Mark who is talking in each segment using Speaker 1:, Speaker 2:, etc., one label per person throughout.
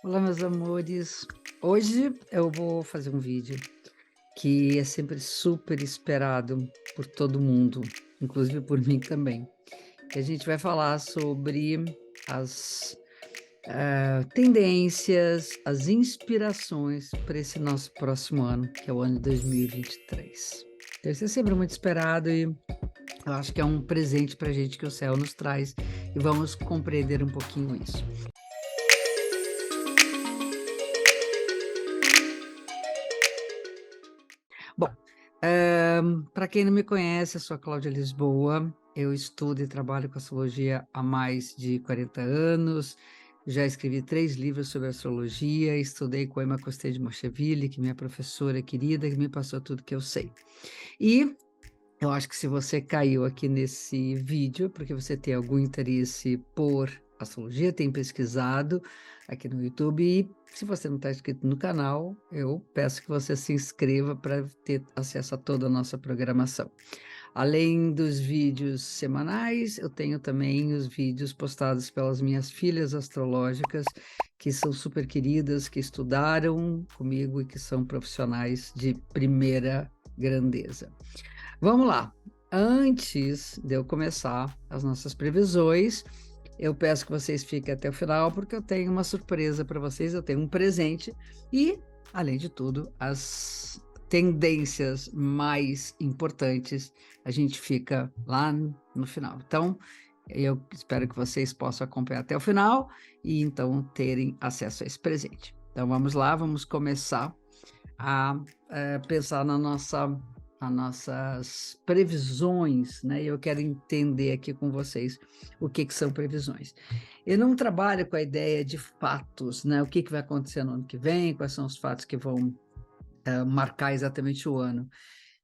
Speaker 1: Olá, meus amores. Hoje eu vou fazer um vídeo que é sempre super esperado por todo mundo, inclusive por mim também. Que a gente vai falar sobre as tendências, as inspirações para esse nosso próximo ano, que é o ano de 2023. Então, isso é sempre muito esperado e eu acho que é um presente para a gente que o céu nos traz e vamos compreender um pouquinho isso. Bom, para quem não me conhece, eu sou a Cláudia Lisboa, eu estudo e trabalho com astrologia há mais de 40 anos, já escrevi 3 livros sobre astrologia, estudei com a Emma Costei de Mocheville, que é minha professora querida, que me passou tudo que eu sei. E eu acho que se você caiu aqui nesse vídeo, porque você tem algum interesse por astrologia, tem pesquisado aqui no YouTube, e se você não está inscrito no canal, eu peço que você se inscreva para ter acesso a toda a nossa programação. Além dos vídeos semanais, eu tenho também os vídeos postados pelas minhas filhas astrológicas, que são super queridas, que estudaram comigo e que são profissionais de primeira grandeza. Vamos lá. Antes de eu começar as nossas previsões, eu peço que vocês fiquem até o final, porque eu tenho uma surpresa para vocês, eu tenho um presente e, além de tudo, as tendências mais importantes, a gente fica lá no final. Então, eu espero que vocês possam acompanhar até o final e então terem acesso a esse presente. Então vamos lá, vamos começar a pensar nas nossas previsões, né? Eu quero entender aqui com vocês o que são previsões. Eu não trabalho com a ideia de fatos, né? O que vai acontecer no ano que vem, quais são os fatos que vão marcar exatamente o ano.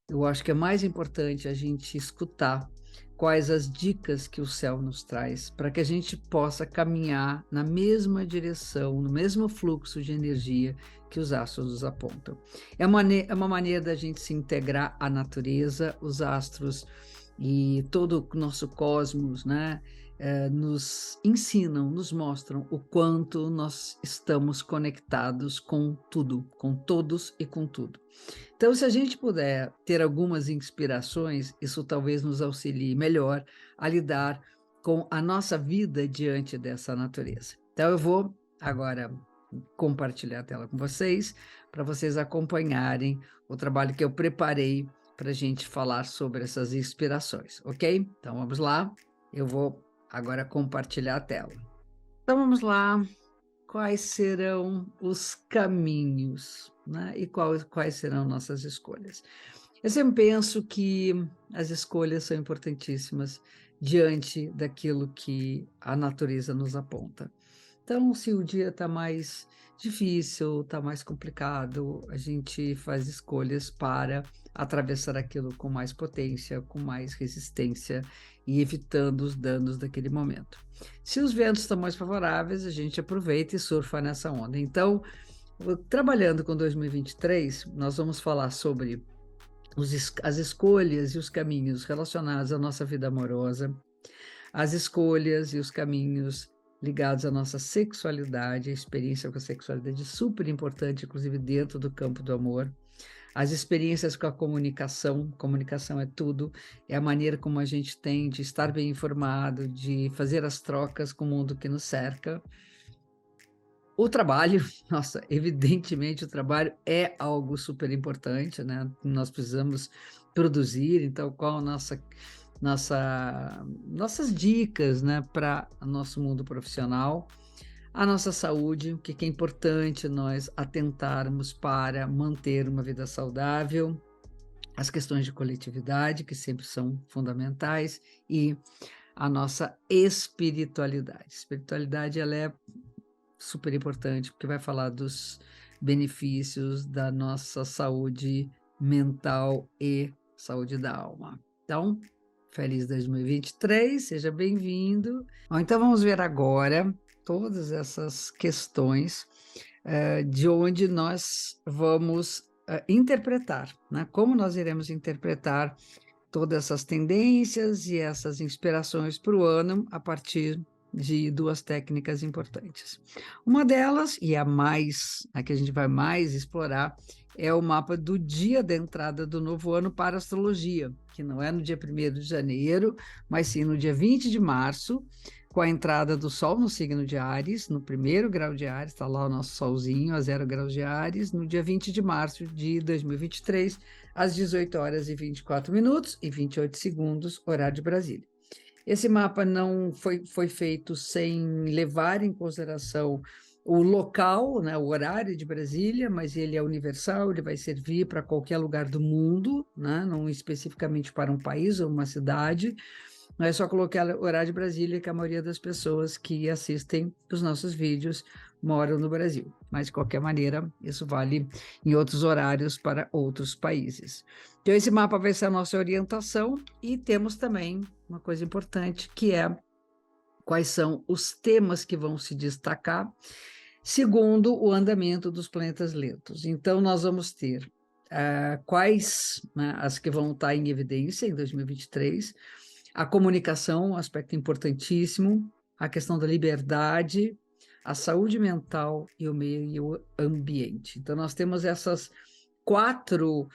Speaker 1: Eu acho que é mais importante a gente escutar quais as dicas que o céu nos traz, para que a gente possa caminhar na mesma direção, no mesmo fluxo de energia que os astros nos apontam. É uma maneira da gente se integrar à natureza, os astros e todo o nosso cosmos, né? Nos ensinam, nos mostram o quanto nós estamos conectados com tudo, com todos e com tudo. Então, se a gente puder ter algumas inspirações, isso talvez nos auxilie melhor a lidar com a nossa vida diante dessa natureza. Então, eu vou agora compartilhar a tela com vocês, para vocês acompanharem o trabalho que eu preparei para a gente falar sobre essas inspirações, ok? Então, vamos lá. Eu vou agora compartilhar a tela. Então, vamos lá. Quais serão os caminhos, né? E quais serão nossas escolhas? Eu sempre penso que as escolhas são importantíssimas diante daquilo que a natureza nos aponta. Então, se o dia está mais difícil, está mais complicado, a gente faz escolhas para atravessar aquilo com mais potência, com mais resistência e evitando os danos daquele momento. Se os ventos estão mais favoráveis, a gente aproveita e surfa nessa onda. Então, trabalhando com 2023, nós vamos falar sobre as escolhas e os caminhos relacionados à nossa vida amorosa, as escolhas e os caminhos ligados à nossa sexualidade, a experiência com a sexualidade é super importante, inclusive dentro do campo do amor. As experiências com a comunicação é tudo, é a maneira como a gente tem de estar bem informado, de fazer as trocas com o mundo que nos cerca. O trabalho, nossa, evidentemente o trabalho é algo super importante, né? Nós precisamos produzir, então qual a nossas dicas, né, para o nosso mundo profissional, a nossa saúde, o que é importante nós atentarmos para manter uma vida saudável, as questões de coletividade, que sempre são fundamentais, e a nossa espiritualidade. Espiritualidade, ela é super importante, porque vai falar dos benefícios da nossa saúde mental e saúde da alma. Então, feliz 2023, seja bem-vindo. Bom, então vamos ver agora todas essas questões de onde nós vamos interpretar, né? Como nós iremos interpretar todas essas tendências e essas inspirações para o ano a partir de duas técnicas importantes. Uma delas, e a que a gente vai mais explorar, é o mapa do dia da entrada do novo ano para a astrologia, que não é no dia 1º de janeiro, mas sim no dia 20 de março, com a entrada do Sol no signo de Áries, no 1º grau de Áries, está lá o nosso Solzinho a 0 graus de Áries, no dia 20 de março de 2023, às 18 horas e 24 minutos e 28 segundos, horário de Brasília. Esse mapa não foi feito sem levar em consideração o local, né, o horário de Brasília, mas ele é universal, ele vai servir para qualquer lugar do mundo, né, não especificamente para um país ou uma cidade. Não é só colocar o horário de Brasília, que a maioria das pessoas que assistem os nossos vídeos moram no Brasil. Mas, de qualquer maneira, isso vale em outros horários para outros países. Então, esse mapa vai ser a nossa orientação e temos também uma coisa importante, que é quais são os temas que vão se destacar segundo o andamento dos planetas lentos. Então, nós vamos ter quais, né, as que vão estar em evidência em 2023, a comunicação, um aspecto importantíssimo, a questão da liberdade, a saúde mental e o meio ambiente. Então, nós temos essas 4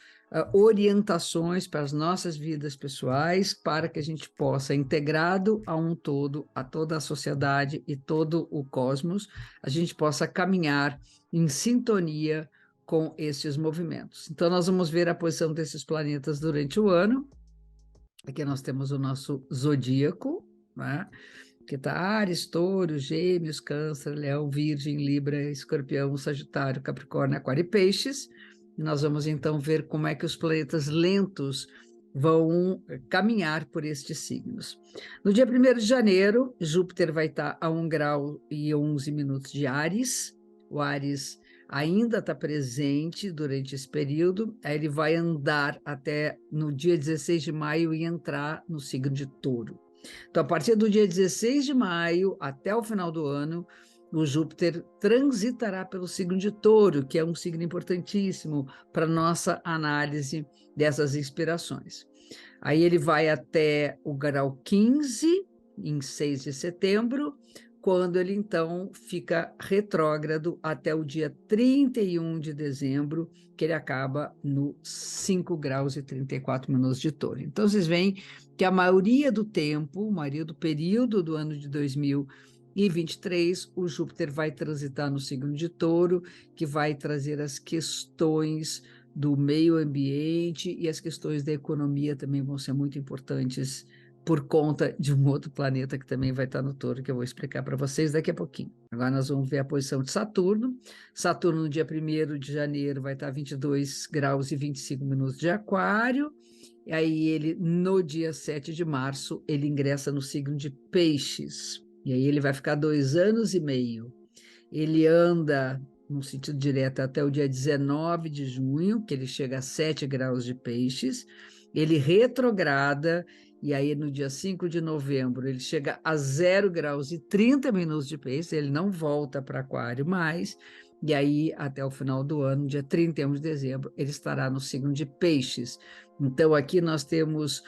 Speaker 1: orientações para as nossas vidas pessoais, para que a gente possa, integrado a um todo, a toda a sociedade e todo o cosmos, a gente possa caminhar em sintonia com esses movimentos. Então, nós vamos ver a posição desses planetas durante o ano. Aqui nós temos o nosso zodíaco, né? Que está Áries, Touro, Gêmeos, Câncer, Leão, Virgem, Libra, Escorpião, Sagitário, Capricórnio, Aquário e Peixes. E nós vamos então ver como é que os planetas lentos vão caminhar por estes signos. No dia 1º de janeiro, Júpiter vai estar a 1 grau e 11 minutos de Áries. O Áries ainda está presente durante esse período, aí ele vai andar até no dia 16 de maio e entrar no signo de Touro. Então, a partir do dia 16 de maio até o final do ano, o Júpiter transitará pelo signo de Touro, que é um signo importantíssimo para a nossa análise dessas inspirações. Aí ele vai até o grau 15, em 6 de setembro, quando ele, então, fica retrógrado até o dia 31 de dezembro, que ele acaba no 5 graus e 34 minutos de Touro. Então, vocês veem que a maioria do tempo, a maioria do período do ano de 2023, o Júpiter vai transitar no signo de Touro, que vai trazer as questões do meio ambiente e as questões da economia também vão ser muito importantes por conta de um outro planeta que também vai estar no Touro, que eu vou explicar para vocês daqui a pouquinho. Agora nós vamos ver a posição de Saturno. Saturno, no dia 1º de janeiro, vai estar 22 graus e 25 minutos de Aquário. E aí ele, no dia 7 de março, ele ingressa no signo de Peixes. E aí ele vai ficar 2 anos e meio. Ele anda no sentido direto até o dia 19 de junho, que ele chega a 7 graus de Peixes. Ele retrograda, e aí no dia 5 de novembro ele chega a 0 graus e 30 minutos de Peixes, ele não volta para Aquário mais, e aí até o final do ano, dia 31 de dezembro, ele estará no signo de Peixes. Então aqui nós temos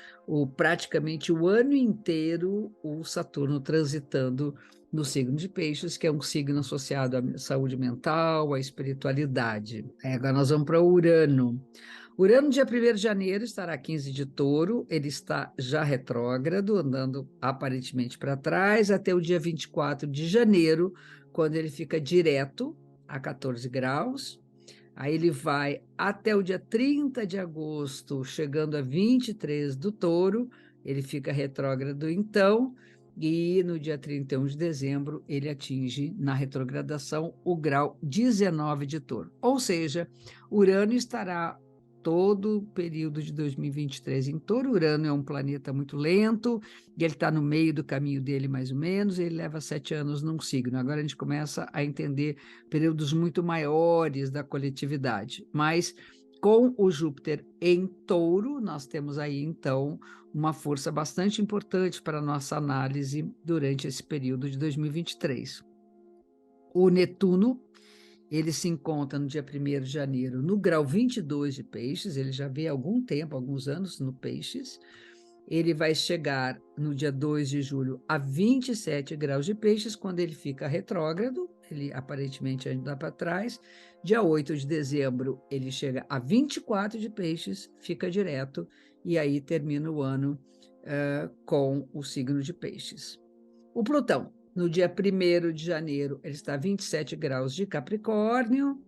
Speaker 1: praticamente o ano inteiro o Saturno transitando no signo de Peixes, que é um signo associado à saúde mental, à espiritualidade. Agora nós vamos para Urano. Urano, dia 1º de janeiro, estará 15 de Touro, ele está já retrógrado, andando aparentemente para trás, até o dia 24 de janeiro, quando ele fica direto a 14 graus. Aí ele vai até o dia 30 de agosto, chegando a 23 do Touro, ele fica retrógrado então, e no dia 31 de dezembro ele atinge, na retrogradação, o grau 19 de Touro. Ou seja, Urano estará todo o período de 2023 em Touro. Urano é um planeta muito lento, e ele está no meio do caminho dele, mais ou menos, e ele leva 7 anos num signo. Agora a gente começa a entender períodos muito maiores da coletividade, mas com o Júpiter em Touro, nós temos aí, então, uma força bastante importante para a nossa análise durante esse período de 2023. O Netuno, ele se encontra no dia 1º de janeiro no grau 22 de Peixes, ele já vem há algum tempo, alguns anos no Peixes, ele vai chegar no dia 2 de julho a 27 graus de Peixes, quando ele fica retrógrado, ele aparentemente anda para trás. Dia 8 de dezembro, ele chega a 24 de Peixes, fica direto, e aí termina o ano com o signo de Peixes. O Plutão, no dia 1º de janeiro, ele está a 27 graus de Capricórnio,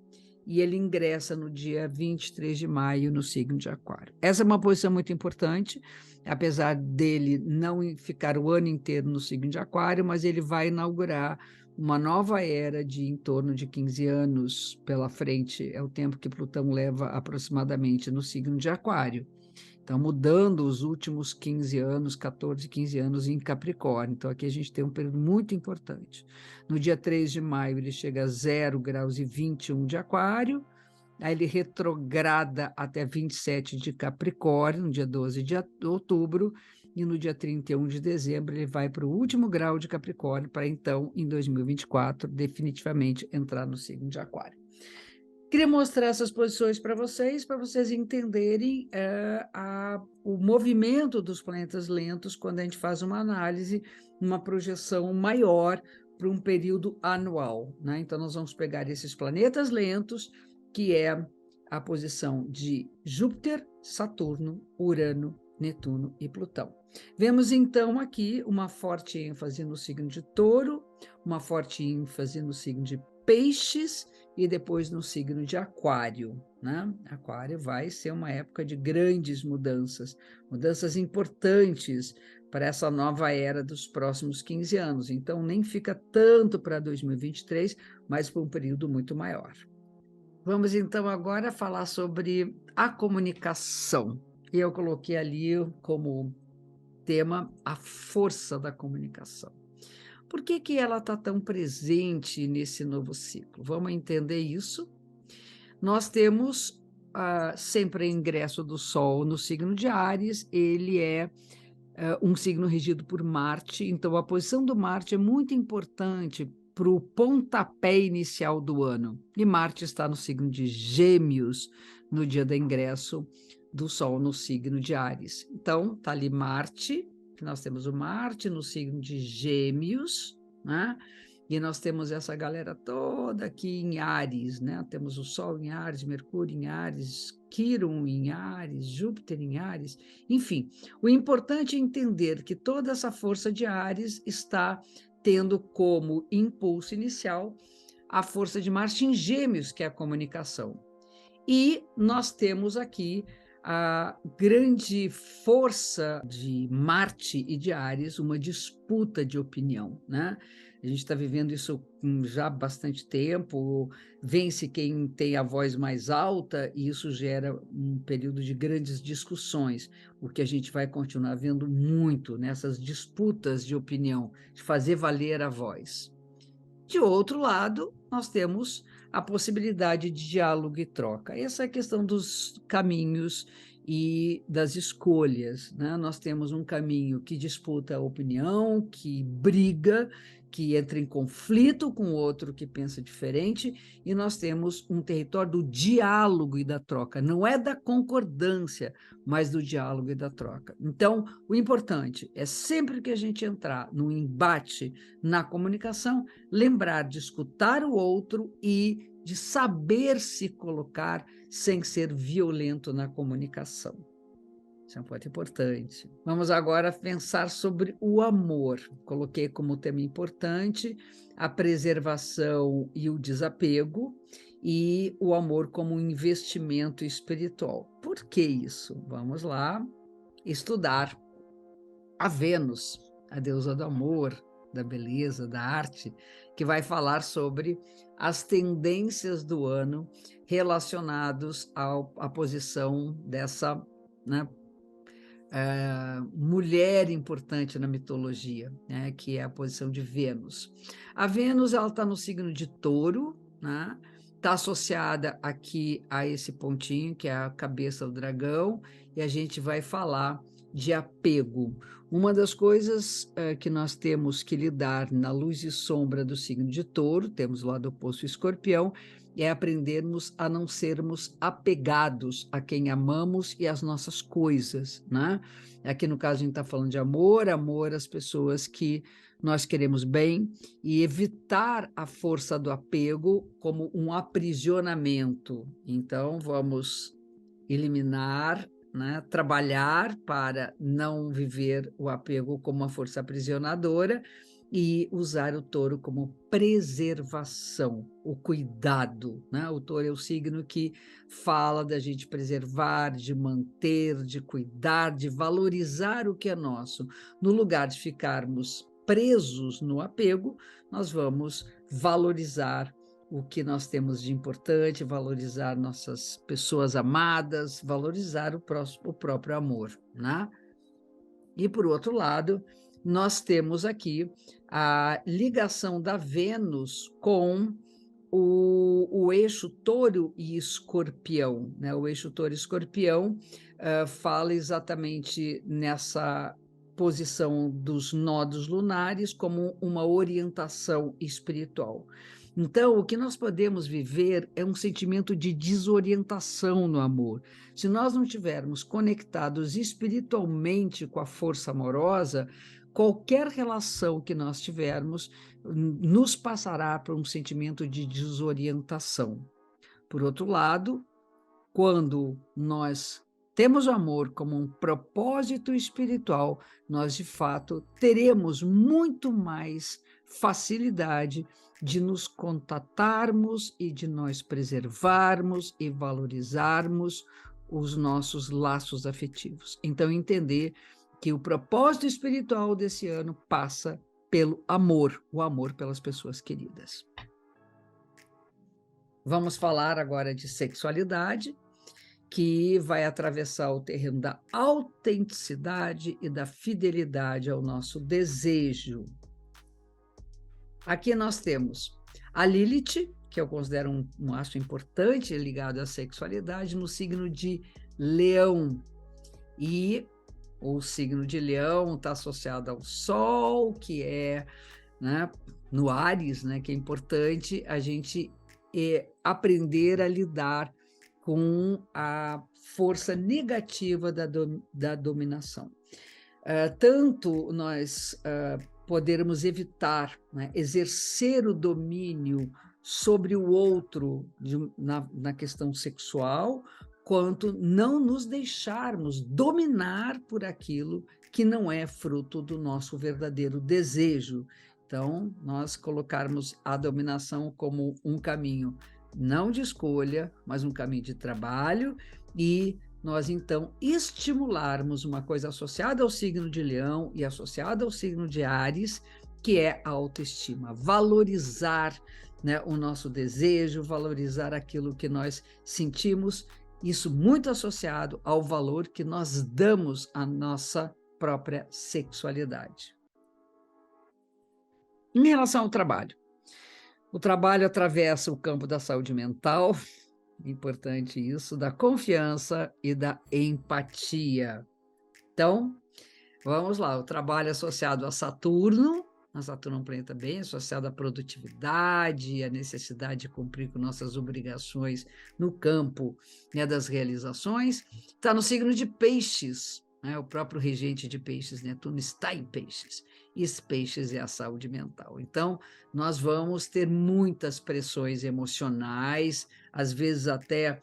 Speaker 1: e ele ingressa no dia 23 de maio no signo de Aquário. Essa é uma posição muito importante, apesar dele não ficar o ano inteiro no signo de Aquário, mas ele vai inaugurar uma nova era de em torno de 15 anos pela frente, é o tempo que Plutão leva aproximadamente no signo de Aquário. Então, mudando os últimos 15 anos, 14, 15 anos em Capricórnio. Então, aqui a gente tem um período muito importante. No dia 3 de maio, ele chega a 0 graus e 21 de Aquário, aí ele retrograda até 27 de Capricórnio, no dia 12 de outubro, e no dia 31 de dezembro ele vai para o último grau de Capricórnio, para então, em 2024, definitivamente entrar no signo de Aquário. Queria mostrar essas posições para vocês entenderem o movimento dos planetas lentos quando a gente faz uma análise, uma projeção maior para um período anual, né? Então, nós vamos pegar esses planetas lentos, que é a posição de Júpiter, Saturno, Urano, Netuno e Plutão. Vemos, então, aqui uma forte ênfase no signo de Touro, uma forte ênfase no signo de Peixes, e depois no signo de Aquário, né? Aquário vai ser uma época de grandes mudanças, mudanças importantes para essa nova era dos próximos 15 anos. Então, nem fica tanto para 2023, mas por um período muito maior. Vamos, então, agora falar sobre a comunicação. E eu coloquei ali como tema a força da comunicação. Por que ela está tão presente nesse novo ciclo? Vamos entender isso. Nós temos sempre o ingresso do Sol no signo de Áries, ele é um signo regido por Marte, então a posição do Marte é muito importante para o pontapé inicial do ano. E Marte está no signo de Gêmeos no dia do ingresso do Sol no signo de Áries. Então, está ali Marte, que nós temos o Marte no signo de Gêmeos, né? E nós temos essa galera toda aqui em Áries, né? Temos o Sol em Áries, Mercúrio em Áries, Quirón em Áries, Júpiter em Áries, enfim. O importante é entender que toda essa força de Áries está tendo como impulso inicial a força de Marte em Gêmeos, que é a comunicação. E nós temos aqui a grande força de Marte e de Áries, uma disputa de opinião, né? A gente está vivendo isso já há bastante tempo, vence quem tem a voz mais alta, e isso gera um período de grandes discussões, o que a gente vai continuar vendo muito nessas disputas de opinião, de fazer valer a voz. De outro lado, nós temos a possibilidade de diálogo e troca. Essa é a questão dos caminhos e das escolhas, né? Nós temos um caminho que disputa a opinião, que briga, que entra em conflito com outro que pensa diferente, e nós temos um território do diálogo e da troca, não é da concordância, mas do diálogo e da troca. Então, o importante é sempre que a gente entrar num embate na comunicação, lembrar de escutar o outro e de saber se colocar sem ser violento na comunicação. Isso é um ponto importante. Vamos agora pensar sobre o amor. Coloquei como tema importante a preservação e o desapego, e o amor como um investimento espiritual. Por que isso? Vamos lá estudar a Vênus, a deusa do amor, da beleza, da arte, que vai falar sobre as tendências do ano relacionados à posição dessa, né, mulher importante na mitologia, né, que é a posição de Vênus. A Vênus está no signo de Touro, né, está associada aqui a esse pontinho, que é a cabeça do dragão, e a gente vai falar de apego. Uma das coisas que nós temos que lidar na luz e sombra do signo de Touro, temos o lado oposto Escorpião, é aprendermos a não sermos apegados a quem amamos e às nossas coisas, né? Aqui no caso a gente está falando de amor, amor às pessoas que nós queremos bem e evitar a força do apego como um aprisionamento. Então vamos eliminar, né, trabalhar para não viver o apego como uma força aprisionadora e usar o touro como preservação, o cuidado, né? O touro é o signo que fala da gente preservar, de manter, de cuidar, de valorizar o que é nosso. No lugar de ficarmos presos no apego, nós vamos valorizar o que nós temos de importante, valorizar nossas pessoas amadas, valorizar o próprio amor, né? E, por outro lado, nós temos aqui a ligação da Vênus com o eixo touro e escorpião, né? O eixo touro e escorpião fala exatamente nessa posição dos nodos lunares como uma orientação espiritual. Então, o que nós podemos viver é um sentimento de desorientação no amor. Se nós não estivermos conectados espiritualmente com a força amorosa, qualquer relação que nós tivermos nos passará por um sentimento de desorientação. Por outro lado, quando nós temos o amor como um propósito espiritual, nós de fato teremos muito mais facilidade de nos contatarmos e de nós preservarmos e valorizarmos os nossos laços afetivos. Então, entender que o propósito espiritual desse ano passa pelo amor, o amor pelas pessoas queridas. Vamos falar agora de sexualidade, que vai atravessar o terreno da autenticidade e da fidelidade ao nosso desejo. Aqui nós temos a Lilith, que eu considero um astro importante ligado à sexualidade, no signo de Leão. E o signo de Leão está associado ao Sol, que é, né, no Áries, né, que é importante a gente aprender a lidar com a força negativa da dominação. Tanto nós podermos evitar, né, exercer o domínio sobre o outro na questão sexual, quanto não nos deixarmos dominar por aquilo que não é fruto do nosso verdadeiro desejo. Então, nós colocarmos a dominação como um caminho não de escolha, mas um caminho de trabalho, e nós, então, estimularmos uma coisa associada ao signo de Leão e associada ao signo de Áries, que é a autoestima, valorizar, né, o nosso desejo, valorizar aquilo que nós sentimos, isso muito associado ao valor que nós damos à nossa própria sexualidade. Em relação ao trabalho, o trabalho atravessa o campo da saúde mental, importante isso, da confiança e da empatia. Então, vamos lá, o trabalho associado a Saturno é um planeta bem associado à produtividade, à necessidade de cumprir com nossas obrigações no campo, né, das realizações, está no signo de Peixes, né, o próprio regente de Peixes, Netuno, está em Peixes, e esse Peixes é a saúde mental. Então, nós vamos ter muitas pressões emocionais, às vezes até,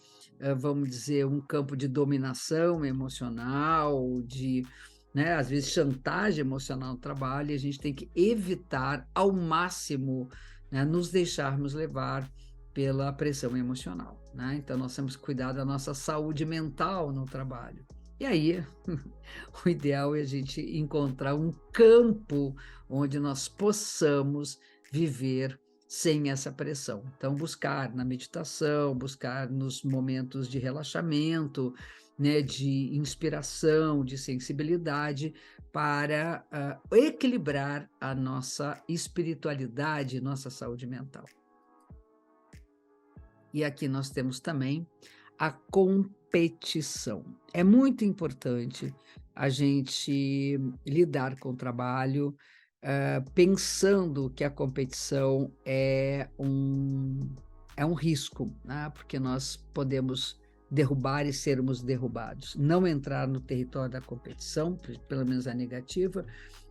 Speaker 1: vamos dizer, um campo de dominação emocional, de, né, às vezes chantagem emocional no trabalho, e a gente tem que evitar ao máximo, né, nos deixarmos levar pela pressão emocional, né? Então, nós temos que cuidar da nossa saúde mental no trabalho. E aí, o ideal é a gente encontrar um campo onde nós possamos viver sem essa pressão. Então, buscar na meditação, buscar nos momentos de relaxamento, né, de inspiração, de sensibilidade, para equilibrar a nossa espiritualidade, nossa saúde mental. E aqui nós temos também a competição. É muito importante a gente lidar com o trabalho, pensando que a competição é um risco, né, porque nós podemos derrubar e sermos derrubados. Não entrar no território da competição, pelo menos a negativa,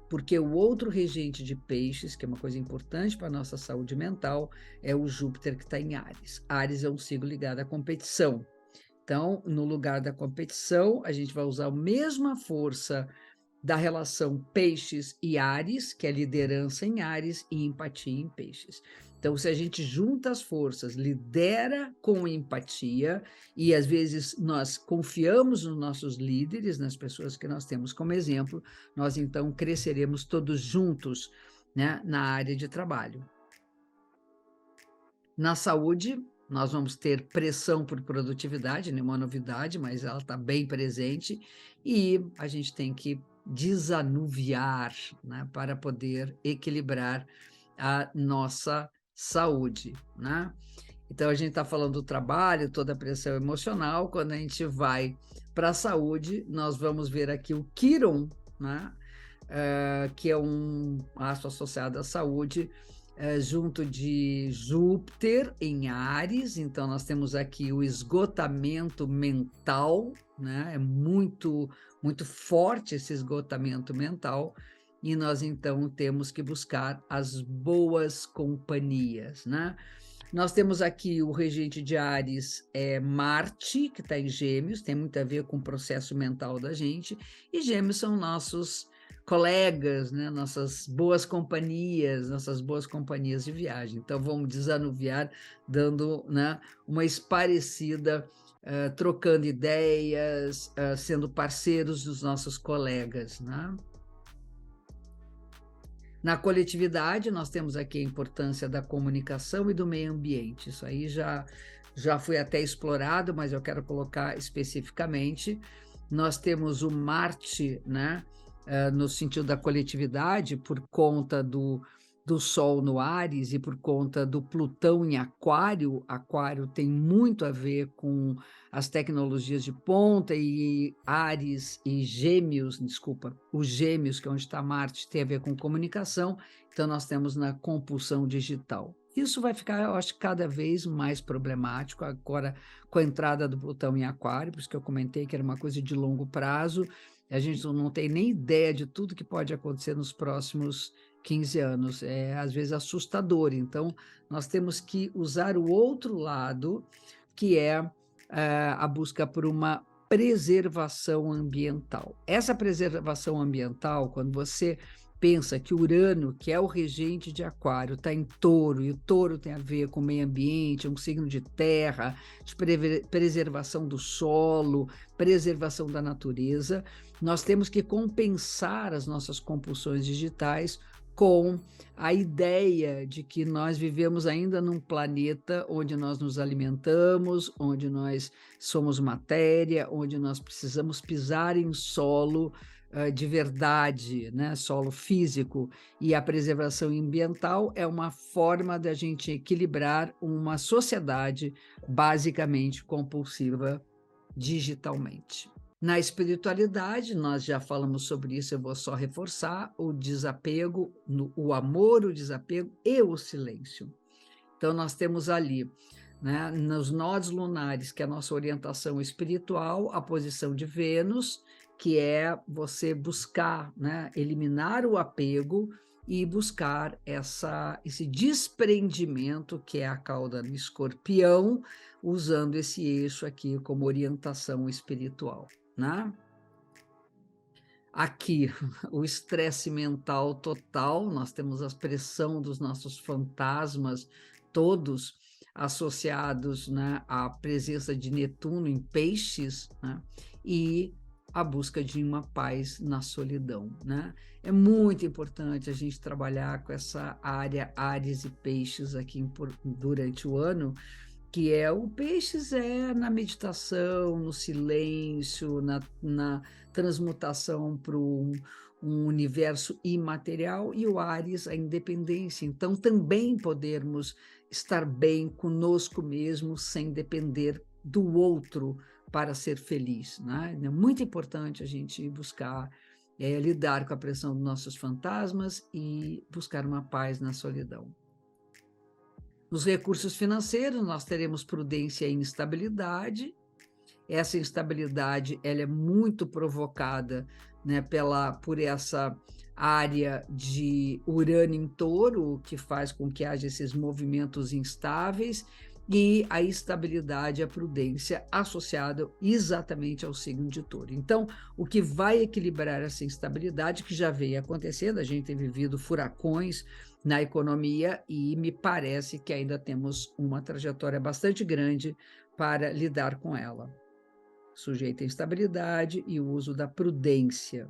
Speaker 1: porque o outro regente de peixes, que é uma coisa importante para a nossa saúde mental, é o Júpiter que está em Áries. Áries é um signo ligado à competição. Então, no lugar da competição, a gente vai usar a mesma força da relação peixes e Áries, que é liderança em Áries e empatia em peixes. Então, se a gente junta as forças, lidera com empatia, e às vezes nós confiamos nos nossos líderes, nas pessoas que nós temos como exemplo, nós então cresceremos todos juntos, né, na área de trabalho. Na saúde, nós vamos ter pressão por produtividade, nenhuma novidade, mas ela está bem presente, e a gente tem que desanuviar, né, para poder equilibrar a nossa saúde, né. Então a gente está falando do trabalho, toda a pressão emocional, quando a gente vai para a saúde, nós vamos ver aqui o Quíron, né, que é um astro associado à saúde, junto de Júpiter em Áries, então nós temos aqui o esgotamento mental, né? É muito forte esse esgotamento mental, e nós então temos que buscar as boas companhias, né? Nós temos aqui o regente de Áries, é Marte, que está em Gêmeos, tem muito a ver com o processo mental da gente, e Gêmeos são nossos colegas, né, nossas boas companhias de viagem. Então vamos desanuviar dando, né, uma esparecida, trocando ideias, sendo parceiros dos nossos colegas, né? Na coletividade, nós temos aqui a importância da comunicação e do meio ambiente. Isso aí já foi até explorado, mas eu quero colocar especificamente. Nós temos o Marte, né, no sentido da coletividade, por conta do Sol no Áries e por conta do Plutão em Aquário. Aquário tem muito a ver com as tecnologias de ponta, e Áries e Gêmeos, desculpa, os Gêmeos, que é onde está Marte, tem a ver com comunicação, então nós temos na compulsão digital. Isso vai ficar, eu acho, cada vez mais problemático agora com a entrada do Plutão em Aquário, por isso que eu comentei que era uma coisa de longo prazo, a gente não tem nem ideia de tudo que pode acontecer nos próximos 15 anos, é às vezes assustador, então nós temos que usar o outro lado, que é a busca por uma preservação ambiental. Essa preservação ambiental, quando você pensa que Urano, que é o regente de Aquário, está em Touro, e o Touro tem a ver com o meio ambiente, é um signo de terra, de preservação do solo, preservação da natureza, nós temos que compensar as nossas compulsões digitais com a ideia de que nós vivemos ainda num planeta onde nós nos alimentamos, onde nós somos matéria, onde nós precisamos pisar em solo de verdade, né? Solo físico, e a preservação ambiental é uma forma da gente equilibrar uma sociedade basicamente compulsiva digitalmente. Na espiritualidade, nós já falamos sobre isso, eu vou só reforçar, o desapego, o amor, o desapego e o silêncio. Então, nós temos ali, né, nos nodos lunares, que é a nossa orientação espiritual, a posição de Vênus, que é você buscar, né, eliminar o apego e buscar esse desprendimento, que é a cauda no Escorpião, usando esse eixo aqui como orientação espiritual, né? Aqui, o estresse mental total, nós temos a pressão dos nossos fantasmas, todos associados, né, à presença de Netuno em peixes, né, e a busca de uma paz na solidão, né? É muito importante a gente trabalhar com essa área Áries e Peixes aqui durante o ano, que é o Peixes é na meditação, no silêncio, na transmutação para um universo imaterial, e o Áries, a independência. Então, também podermos estar bem conosco mesmo, sem depender do outro para ser feliz, né? É muito importante a gente buscar lidar com a pressão dos nossos fantasmas e buscar uma paz na solidão. Nos recursos financeiros, nós teremos prudência e instabilidade. Essa instabilidade ela é muito provocada, né, por essa área de Urano em Touro, que faz com que haja esses movimentos instáveis, e a estabilidade e a prudência associada exatamente ao signo de Touro. Então, o que vai equilibrar essa instabilidade, que já veio acontecendo, a gente tem vivido furacões na economia e me parece que ainda temos uma trajetória bastante grande para lidar com ela. Sujeita à instabilidade e o uso da prudência.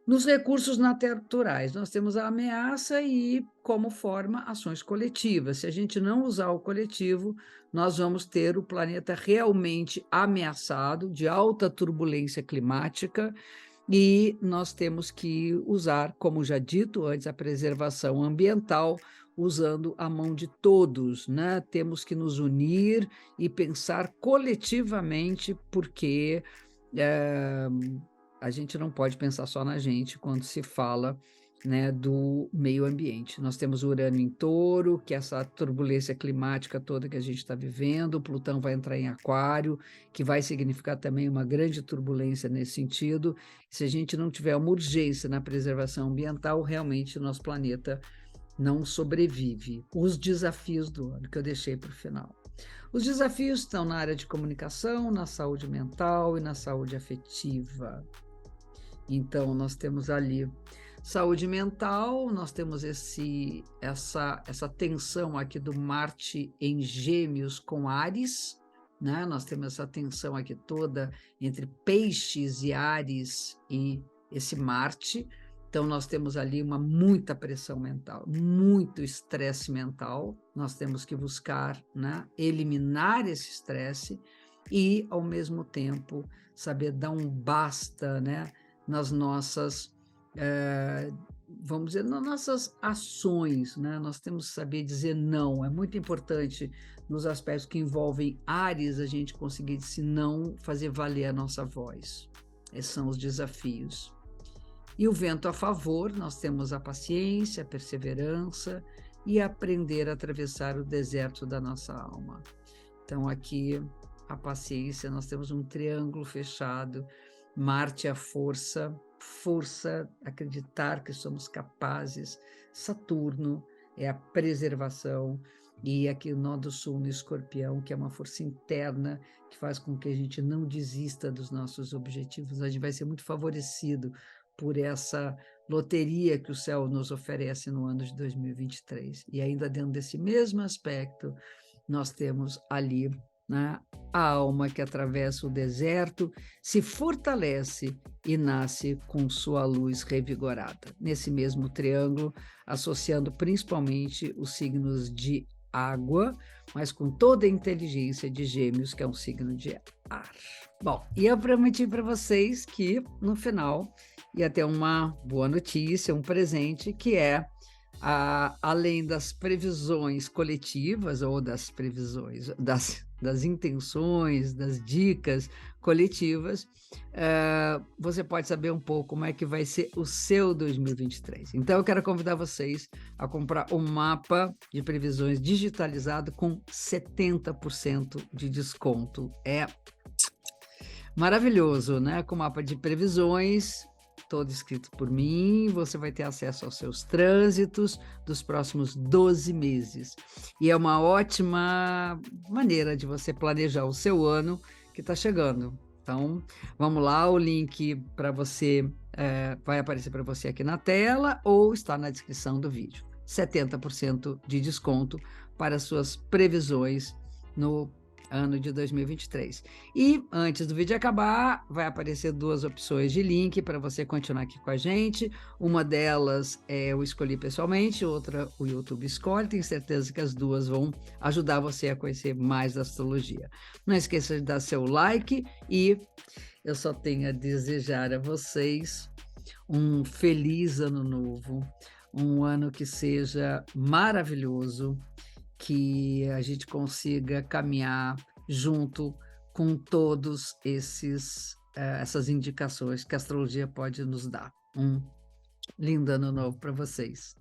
Speaker 1: Nos recursos naturais, nós temos a ameaça e, como forma, ações coletivas. Se a gente não usar o coletivo, nós vamos ter o planeta realmente ameaçado de alta turbulência climática e nós temos que usar, como já dito antes, a preservação ambiental, usando a mão de todos, né? Temos que nos unir e pensar coletivamente, porque a gente não pode pensar só na gente quando se fala, né, do meio ambiente. Nós temos Urano em Touro, que é essa turbulência climática toda que a gente está vivendo, Plutão vai entrar em Aquário, que vai significar também uma grande turbulência nesse sentido. Se a gente não tiver uma urgência na preservação ambiental, realmente o nosso planeta não sobrevive. Os desafios do ano, que eu deixei para o final. Os desafios estão na área de comunicação, na saúde mental e na saúde afetiva. Então, nós temos ali saúde mental, nós temos essa tensão aqui do Marte em Gêmeos com Áries, né? Nós temos essa tensão aqui toda entre Peixes e Áries e esse Marte. Então, nós temos ali muita pressão mental, muito estresse mental. Nós temos que buscar, né, eliminar esse estresse e, ao mesmo tempo, saber dar um basta, né, nas nossas, vamos dizer, nas nossas ações, né? Nós temos que saber dizer não. É muito importante nos aspectos que envolvem Áries a gente conseguir, se não, fazer valer a nossa voz. Esses são os desafios. E o vento a favor, nós temos a paciência, a perseverança e aprender a atravessar o deserto da nossa alma. Então, aqui, a paciência, nós temos um triângulo fechado, Marte é a força, acreditar que somos capazes, Saturno é a preservação, e aqui o nó do Sul no Escorpião, que é uma força interna que faz com que a gente não desista dos nossos objetivos. A gente vai ser muito favorecido por essa loteria que o céu nos oferece no ano de 2023. E ainda dentro desse mesmo aspecto, nós temos ali, né, a alma que atravessa o deserto, se fortalece e nasce com sua luz revigorada. Nesse mesmo triângulo, associando principalmente os signos de água, mas com toda a inteligência de Gêmeos, que é um signo de ar. Bom, e eu prometi para vocês que, no final, ia ter uma boa notícia, um presente, que é, além das previsões coletivas, ou das previsões, das intenções, das dicas coletivas, você pode saber um pouco como é que vai ser o seu 2023. Então, eu quero convidar vocês a comprar um mapa de previsões digitalizado com 70% de desconto. É maravilhoso, né? Com mapa de previsões, todo escrito por mim, você vai ter acesso aos seus trânsitos dos próximos 12 meses. E é uma ótima maneira de você planejar o seu ano que está chegando. Então, vamos lá, o link para você vai aparecer para você aqui na tela ou está na descrição do vídeo. 70% de desconto para suas previsões no ano de 2023. E antes do vídeo acabar, vai aparecer duas opções de link para você continuar aqui com a gente. Uma delas eu escolhi pessoalmente, outra o YouTube escolhe. Tenho certeza que as duas vão ajudar você a conhecer mais da astrologia. Não esqueça de dar seu like e eu só tenho a desejar a vocês um feliz ano novo, um ano que seja maravilhoso, que a gente consiga caminhar junto com todos essas indicações que a astrologia pode nos dar. Um lindo ano novo para vocês.